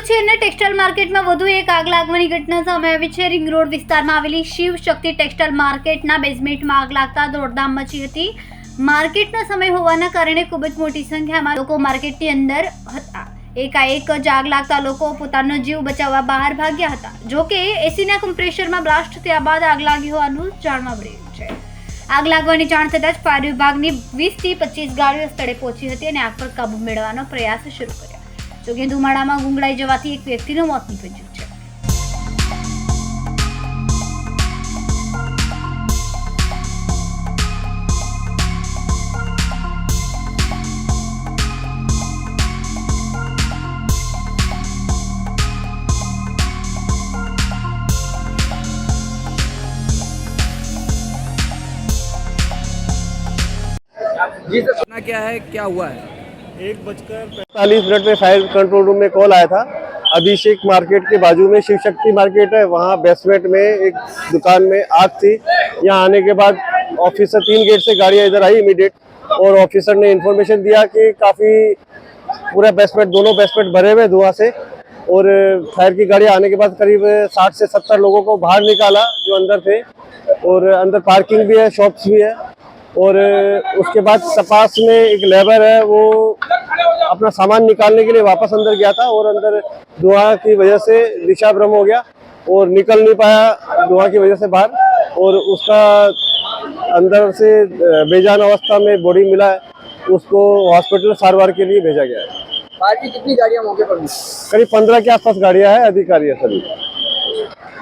સુરત શહેરના ટેક્સટાઇલ માર્કેટમાં વધુ એક આગ લાગવાની ઘટના સામે આવી છે। રિંગ રોડ વિસ્તારમાં આવેલી શિવ શક્તિ ટેક્સટાઇલ માર્કેટના બેઝમેન્ટમાં આગ લાગતા દોડધામ મચી હતી। માર્કેટનો સમય હોવાના કારણે ખૂબ જ મોટી સંખ્યામાં લોકો માર્કેટની અંદર હતા। એકાએક જ આગ લાગતા લોકો પોતાનો જીવ બચાવવા બહાર ભાગ્યા હતા। જો કે એસીના કમ્પ્રેસરમાં બ્લાસ્ટ થયા બાદ આગ લાગી હોવાનું જાણવા મળ્યું છે। આગ લાગવાની જાણ થતાં જ ફાયર વિભાગની 20 થી 25 ગાડીઓ સ્થળે પહોંચી હતી અને આગ પર કાબુ મેળવવાનો પ્રયાસ શરૂ કર્યો। જોકે ધુમાડામાં ગુંગળાઈ જવાથી એક વ્યક્તિનું મોત નીપજ્યું છે। जी सर, घटना क्या है, क्या हुआ है? 1:45 में फायर कंट्रोल रूम में कॉल आया था। अभिषेक मार्केट के बाजू में शिव शक्ति मार्केट है, वहाँ बेसमेंट में एक दुकान में आग थी। यहाँ आने के बाद ऑफिसर 3 गेट से गाड़ियाँ इधर आई इमीडिएट, और ऑफिसर ने इन्फॉर्मेशन दिया कि काफ़ी पूरा बेसमेंट, दोनों बेसमेंट भरे हुए धुआं से। और फायर की गाड़ी आने के बाद करीब 60 से 70 लोगों को बाहर निकाला जो अंदर थे, और अंदर पार्किंग भी है, शॉप्स भी है। और उसके बाद तपास में एक लेबर है, वो अपना सामान निकालने के लिए वापस अंदर गया था, और अंदर धुआं की वजह से दिशा भ्रम हो गया और निकल नहीं पाया धुआं की वजह से बाहर, और उसका अंदर से बेजान अवस्था में बॉडी मिला है, उसको हॉस्पिटल सारवार के लिए भेजा गया है। फायर की कितनी गाड़ियां मौके पर थी? करीब 15 के आसपास गाड़ियां हैं, अधिकारी है सभी।